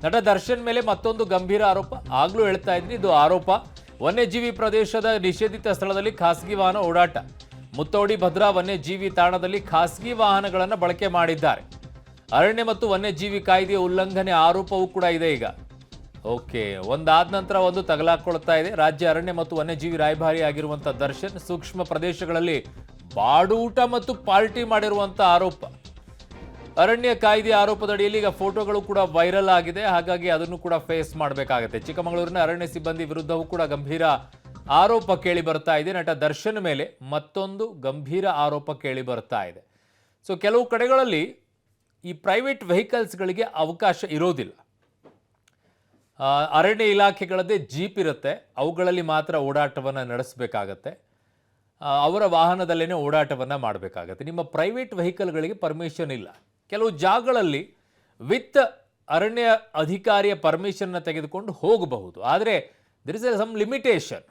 ನಟ ದರ್ಶನ್ ಮೇಲೆ ಮತ್ತೊಂದು ಗಂಭೀರ ಆರೋಪ. ಆಗ್ಲೂ ಹೇಳ್ತಾ ಇದ್ದೀನಿ, ಇದು ಆರೋಪ. ವನ್ಯಜೀವಿ ಪ್ರದೇಶದ ನಿಷೇಧಿತ ಸ್ಥಳದಲ್ಲಿ ಖಾಸಗಿ ವಾಹನ ಓಡಾಟ. ಮುತ್ತೋಡಿ ಭದ್ರಾ ವನ್ಯಜೀವಿ ತಾಣದಲ್ಲಿ ಖಾಸಗಿ ವಾಹನಗಳನ್ನು ಬಳಕೆ ಮಾಡಿದ್ದಾರೆ. ಅರಣ್ಯ ಮತ್ತು ವನ್ಯಜೀವಿ ಕಾಯ್ದೆಯ ಉಲ್ಲಂಘನೆ ಆರೋಪವೂ ಕೂಡ ಇದೆ. ಈಗ ಓಕೆ, ಒಂದಾದ ನಂತರ ಒಂದು ತಗಲಾಕೊಳ್ತಾ ಇದೆ. ರಾಜ್ಯ ಅರಣ್ಯ ಮತ್ತು ವನ್ಯಜೀವಿ ರಾಯಭಾರಿ ಆಗಿರುವಂಥ ದರ್ಶನ್ ಸೂಕ್ಷ್ಮ ಪ್ರದೇಶಗಳಲ್ಲಿ ಬಾಡೂಟ ಮತ್ತು ಪಾರ್ಟಿ ಮಾಡಿರುವಂಥ ಆರೋಪ. ಅರಣ್ಯ ಕಾಯ್ದೆ ಆರೋಪದಡಿಯಲ್ಲಿ ಈಗ ಫೋಟೋಗಳು ಕೂಡ ವೈರಲ್ ಆಗಿದೆ. ಹಾಗಾಗಿ ಅದನ್ನು ಕೂಡ ಫೇಸ್ ಮಾಡಬೇಕಾಗುತ್ತೆ. ಚಿಕ್ಕಮಗಳೂರಿನ ಅರಣ್ಯ ಸಿಬ್ಬಂದಿ ವಿರುದ್ಧವೂ ಕೂಡ ಗಂಭೀರ ಆರೋಪ ಕೇಳಿ ಬರ್ತಾ ಇದೆ. ನಟ ದರ್ಶನ್ ಮೇಲೆ ಮತ್ತೊಂದು ಗಂಭೀರ ಆರೋಪ ಕೇಳಿ ಬರ್ತಾ ಇದೆ. ಸೊ ಕೆಲವು ಕಡೆಗಳಲ್ಲಿ ಈ ಪ್ರೈವೇಟ್ ವೆಹಿಕಲ್ಸ್ಗಳಿಗೆ ಅವಕಾಶ ಇರೋದಿಲ್ಲ. ಅರಣ್ಯ ಇಲಾಖೆಗಳದ್ದೇ ಜೀಪ್ ಇರುತ್ತೆ, ಅವುಗಳಲ್ಲಿ ಮಾತ್ರ ಓಡಾಟವನ್ನು ನಡೆಸಬೇಕಾಗತ್ತೆ. ಅವರ ವಾಹನದಲ್ಲೇ ಓಡಾಟವನ್ನು ಮಾಡಬೇಕಾಗತ್ತೆ. ನಿಮ್ಮ ಪ್ರೈವೇಟ್ ವೆಹಿಕಲ್ಗಳಿಗೆ ಪರ್ಮಿಷನ್ ಇಲ್ಲ. ಕೆಲವು ಜಾಗಗಳಲ್ಲಿ ವಿತ್ ಅರಣ್ಯ ಅಧಿಕಾರಿಯ ಪರ್ಮಿಷನ್ನ ತೆಗೆದುಕೊಂಡು ಹೋಗಬಹುದು. ಆದರೆ ದರ್ ಇಸ್ ಸಮ್ ಲಿಮಿಟೇಷನ್.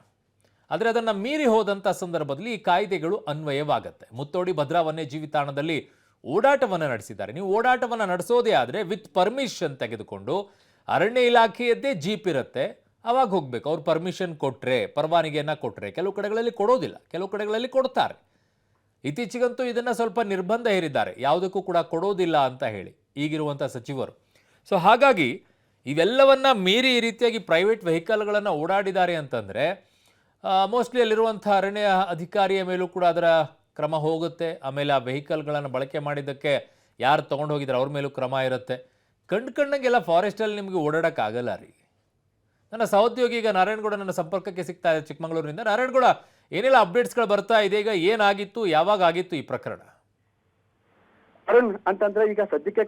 ಆದರೆ ಅದನ್ನು ಮೀರಿ ಹೋದಂಥ ಸಂದರ್ಭದಲ್ಲಿ ಈ ಕಾಯ್ದೆಗಳು ಅನ್ವಯವಾಗುತ್ತೆ. ಮುತ್ತೋಡಿ ಭದ್ರಾ ವನ್ಯಜೀವಿ ತಾಣದಲ್ಲಿ ಓಡಾಟವನ್ನು ನಡೆಸಿದ್ದಾರೆ. ನೀವು ಓಡಾಟವನ್ನು ನಡೆಸೋದೇ ಆದರೆ ವಿತ್ ಪರ್ಮಿಷನ್ ತೆಗೆದುಕೊಂಡು, ಅರಣ್ಯ ಇಲಾಖೆಯದ್ದೇ ಜೀಪ್ ಇರುತ್ತೆ, ಅವಾಗ ಹೋಗಬೇಕು. ಅವ್ರು ಪರ್ಮಿಷನ್ ಕೊಟ್ಟರೆ, ಪರವಾನಗಿಯನ್ನು ಕೊಟ್ಟರೆ. ಕೆಲವು ಕಡೆಗಳಲ್ಲಿ ಕೊಡೋದಿಲ್ಲ, ಕೆಲವು ಕಡೆಗಳಲ್ಲಿ ಕೊಡ್ತಾರೆ. ಇತ್ತೀಚೆಗಂತೂ ಇದನ್ನು ಸ್ವಲ್ಪ ನಿರ್ಬಂಧ ಹೇರಿದ್ದಾರೆ, ಯಾವುದಕ್ಕೂ ಕೂಡ ಕೊಡೋದಿಲ್ಲ ಅಂತ ಹೇಳಿ ಈಗಿರುವಂಥ ಸಚಿವರು. ಸೊ ಹಾಗಾಗಿ ಇವೆಲ್ಲವನ್ನ ಮೀರಿ ಈ ರೀತಿಯಾಗಿ ಪ್ರೈವೇಟ್ ವೆಹಿಕಲ್ಗಳನ್ನು ಓಡಾಡಿದ್ದಾರೆ ಅಂತಂದರೆ ಮೋಸ್ಟ್ಲಿ ಅಲ್ಲಿರುವಂಥ ಅರಣ್ಯ ಅಧಿಕಾರಿಯ ಮೇಲೂ ಕೂಡ ಅದರ ಕ್ರಮ ಹೋಗುತ್ತೆ. ಆಮೇಲೆ ಆ ವೆಹಿಕಲ್ಗಳನ್ನು ಬಳಕೆ ಮಾಡಿದ್ದಕ್ಕೆ ಯಾರು ತೊಗೊಂಡು ಹೋಗಿದ್ದಾರೆ ಅವ್ರ ಮೇಲೂ ಕ್ರಮ ಇರುತ್ತೆ. ಕಂಡಂಗೆಲ್ಲ ಫಾರೆಸ್ಟಲ್ಲಿ ನಿಮಗೆ ಓಡಾಡೋಕ್ಕಾಗಲ್ಲ ರೀ. ನನ್ನ ಸಹೋದ್ಯೋಗಿ ಈಗ ನಾರಾಯಣಗೌಡ ನನ್ನ ಸಂಪರ್ಕಕ್ಕೆ ಸಿಗ್ತಾ ಇದೆ ಚಿಕ್ಕಮಗಳೂರಿನಿಂದ. ನಾರಾಯಣಗೌಡ, ಏನೆಲ್ಲ ಅಪ್ಡೇಟ್ಸ್ಗಳು ಬರ್ತಾ ಇದೆ? ಈಗ ಏನಾಗಿತ್ತು, ಯಾವಾಗ ಆಗಿತ್ತು ಈ ಪ್ರಕರಣ? ಅರುಣ್, ಅಂತಂದ್ರೆ ಈಗ ಸದ್ಯಕ್ಕೆ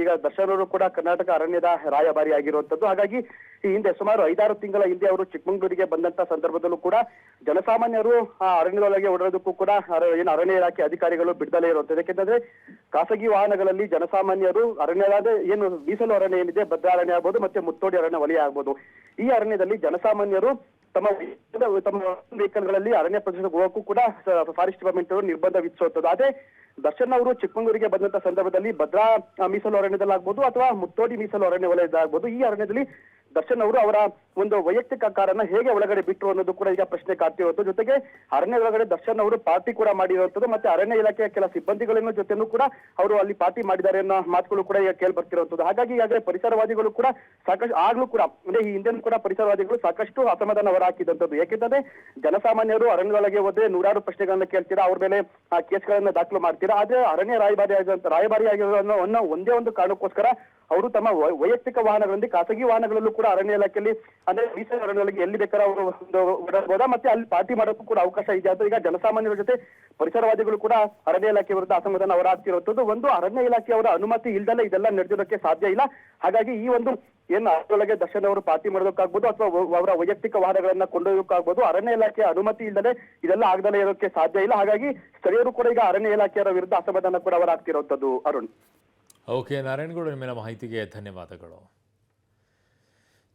ಈಗ ದರ್ಶನ್ ಅವರು ಕೂಡ ಕರ್ನಾಟಕ ಅರಣ್ಯದ ರಾಯಭಾರಿ ಆಗಿರುವಂತದ್ದು. ಹಾಗಾಗಿ ಈ ಹಿಂದೆ ಸುಮಾರು 5-6 ತಿಂಗಳ ಹಿಂದೆ ಅವರು ಚಿಕ್ಕಮಗಳೂರಿಗೆ ಬಂದಂತ ಸಂದರ್ಭದಲ್ಲೂ ಕೂಡ ಜನಸಾಮಾನ್ಯರು ಆ ಅರಣ್ಯದೊಳಗೆ ಓಡಾಡೋದಕ್ಕೂ ಕೂಡ ಏನು ಅರಣ್ಯ ಇಲಾಖೆ ಅಧಿಕಾರಿಗಳು ಬಿಡದಲೇ ಇರುತ್ತದೆ. ಯಾಕೆಂದ್ರೆ ಖಾಸಗಿ ವಾಹನಗಳಲ್ಲಿ ಜನಸಾಮಾನ್ಯರು ಅರಣ್ಯದ ಏನು ಮೀಸಲು ಅರಣ್ಯ ಏನಿದೆ, ಭದ್ರಾ ಅರಣ್ಯ ಆಗ್ಬೋದು ಮತ್ತೆ ಮುತ್ತೋಡಿ ಅರಣ್ಯ ವಲಯ ಆಗ್ಬೋದು, ಈ ಅರಣ್ಯದಲ್ಲಿ ಜನಸಾಮಾನ್ಯರು ತಮ್ಮ ವೆಹಿಕಲ್ಗಳಲ್ಲಿ ಅರಣ್ಯ ಪ್ರದೇಶಕ್ಕೆ ಹೋಗಕ್ಕೂ ಕೂಡ ಫಾರೆಸ್ಟ್ ಡಿಪಾರ್ಟ್ಮೆಂಟ್ ಅವರು ನಿರ್ಬಂಧ ವಿಧಿಸುತ್ತದೆ. ಅದೇ ದರ್ಶನ್ ಅವರು ಚಿಕ್ಕಮಗಳೂರಿಗೆ ಬಂದಂತ ಸಂದರ್ಭದಲ್ಲಿ ಭದ್ರಾ ಮೀಸಲು ಅರಣ್ಯದಲ್ಲಾಗ್ಬೋದು ಅಥವಾ ಮುತ್ತೋಡಿ ಮೀಸಲು ಅರಣ್ಯ ವಲಯದಾಗ್ಬೋದು, ಈ ಅರಣ್ಯದಲ್ಲಿ ದರ್ಶನ್ ಅವರು ಅವರ ಒಂದು ವೈಯಕ್ತಿಕ ಕಾರನ್ನ ಹೇಗೆ ಒಳಗಡೆ ಬಿಟ್ಟರು ಅನ್ನೋದು ಕೂಡ ಈಗ ಪ್ರಶ್ನೆ ಕಾಡ್ತಿರೋದು. ಜೊತೆಗೆ ಅರಣ್ಯ ಒಳಗಡೆ ದರ್ಶನ್ ಅವರು ಪಾರ್ಟಿ ಕೂಡ ಮಾಡಿರುವಂತದ್ದು, ಮತ್ತೆ ಅರಣ್ಯ ಇಲಾಖೆಯ ಕೆಲ ಸಿಬ್ಬಂದಿಗಳನ್ನು ಜೊತೆನೂ ಕೂಡ ಅವರು ಅಲ್ಲಿ ಪಾರ್ಟಿ ಮಾಡಿದ್ದಾರೆ ಅನ್ನೋ ಮಾತುಗಳು ಕೂಡ ಈಗ ಕೇಳಿ ಬರ್ತಿರುವಂತದ್ದು. ಹಾಗಾಗಿ ಈಗಾಗಲೇ ಪರಿಸರವಾದಿಗಳು ಕೂಡ ಸಾಕಷ್ಟು ಆಗ್ಲೂ ಕೂಡ ಅಂದ್ರೆ ಈ ಹಿಂದೆ ಕೂಡ ಪರಿಸರವಾದಿಗಳು ಸಾಕಷ್ಟು ಅಸಮಾಧಾನ ಹೊರಹಾಕಿದಂಥದ್ದು. ಯಾಕೆಂದ್ರೆ ಜನಸಾಮಾನ್ಯರು ಅರಣ್ಯದೊಳಗೆ ಹೋದ್ರೆ ನೂರಾರು ಪ್ರಶ್ನೆಗಳನ್ನ ಕೇಳ್ತೀರಾ, ಅವ್ರ ಮೇಲೆ ಕೇಸ್ಗಳನ್ನ ದಾಖಲು ಮಾಡ್ತೀರಾ. ಆದ್ರೆ ಅರಣ್ಯ ರಾಯಭಾರಿ ಆಗಿರೋ ಒಂದೇ ಒಂದು ಕಾರಣಕ್ಕೋಸ್ಕರ ಅವರು ತಮ್ಮ ವೈಯಕ್ತಿಕ ವಾಹನಗಳಲ್ಲಿ, ಖಾಸಗಿ ವಾಹನಗಳಲ್ಲೂ ಕೂಡ ಅರಣ್ಯ ಇಲಾಖೆಯಲ್ಲಿ ಅಂದ್ರೆ ಮೀಸಲು ಅರಣ್ಯಗಳಿಗೆ ಎಲ್ಲಿ ಬೇಕಾದ್ರೆ ಅವರು ಓಡಾಡಬಹುದಾ, ಮತ್ತೆ ಅಲ್ಲಿ ಪಾರ್ಟಿ ಮಾಡೋಕ್ಕೂ ಕೂಡ ಅವಕಾಶ ಇದೆ ಅಂತ ಈಗ ಜನಸಾಮಾನ್ಯರ ಜೊತೆ ಪರಿಸರವಾದಿಗಳು ಕೂಡ ಅರಣ್ಯ ಇಲಾಖೆ ವಿರುದ್ಧ ಅಸಮಾಧಾನ ಹೊರಹಾಕ್ತಿರುವಂತದ್ದು. ಒಂದು ಅರಣ್ಯ ಇಲಾಖೆಯವರ ಅನುಮತಿ ಇಲ್ದಲೆ ಇದೆಲ್ಲ ನಡೆಯೋದಕ್ಕೆ ಸಾಧ್ಯ ಇಲ್ಲ. ಹಾಗಾಗಿ ಈ ಒಂದು ಏನು ಅದರೊಳಗೆ ದರ್ಶನ್ ಅವರು ಪಾರ್ಟಿ ಮಾಡೋದಕ್ಕಾಗ್ಬೋದು ಅಥವಾ ಅವರ ವೈಯಕ್ತಿಕ ವಾಹನಗಳನ್ನ ಕೊಂಡೊಯ್ಯೋಕ್ಕಾಗ್ಬೋದು, ಅರಣ್ಯ ಇಲಾಖೆಯ ಅನುಮತಿ ಇಲ್ಲದೆ ಇದೆಲ್ಲ ಆಗದಲೇ ಇರೋಕ್ಕೆ ಸಾಧ್ಯ ಇಲ್ಲ. ಹಾಗಾಗಿ ಸ್ಥಳೀಯರು ಕೂಡ ಈಗ ಅರಣ್ಯ ಇಲಾಖೆಯವರ ವಿರುದ್ಧ ಅಸಮಾಧಾನ ಕೂಡ ಹೊರಹಾಕ್ತಿರುವಂತದ್ದು. ಅರುಣ್. ಓಕೆ, ನಾರಾಯಣಗೌಡ, ನಿಮ್ಮೆಲ್ಲ ಮಾಹಿತಿಗೆ ಧನ್ಯವಾದಗಳು.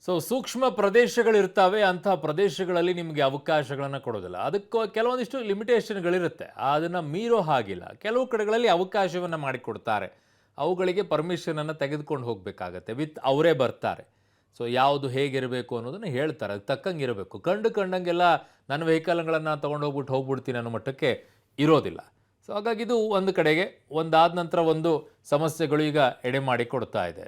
ಸೊ ಸೂಕ್ಷ್ಮ ಪ್ರದೇಶಗಳಿರ್ತವೆ, ಅಂಥ ಪ್ರದೇಶಗಳಲ್ಲಿ ನಿಮಗೆ ಅವಕಾಶಗಳನ್ನು ಕೊಡೋದಿಲ್ಲ. ಅದಕ್ಕೆ ಕೆಲವೊಂದಿಷ್ಟು ಲಿಮಿಟೇಷನ್ಗಳಿರುತ್ತೆ, ಅದನ್ನು ಮೀರೋ ಹಾಗಿಲ್ಲ. ಕೆಲವು ಕಡೆಗಳಲ್ಲಿ ಅವಕಾಶವನ್ನು ಮಾಡಿಕೊಡ್ತಾರೆ, ಅವುಗಳಿಗೆ ಪರ್ಮಿಷನನ್ನು ತೆಗೆದುಕೊಂಡು ಹೋಗಬೇಕಾಗತ್ತೆ. ವಿತ್ ಅವರೇ ಬರ್ತಾರೆ. ಸೊ ಯಾವುದು ಹೇಗಿರಬೇಕು ಅನ್ನೋದನ್ನು ಹೇಳ್ತಾರೆ, ಅದಕ್ಕೆ ತಕ್ಕಂಗೆ ಇರಬೇಕು. ಕಂಡಂಗೆಲ್ಲ ನನ್ನ ವೆಹಿಕಲ್ಗಳನ್ನು ತೊಗೊಂಡು ಹೋಗ್ಬಿಡ್ತೀನಿ ಅನ್ನೋ ಮಟ್ಟಕ್ಕೆ ಇರೋದಿಲ್ಲ. ಸೊ ಹಾಗಾಗಿ ಇದು ಒಂದು ಕಡೆಗೆ ಒಂದಾದ ನಂತರ ಒಂದು ಸಮಸ್ಯೆಗಳು ಈಗ ಎಡೆ ಮಾಡಿ ಕೊಡ್ತಾ ಇದೆ.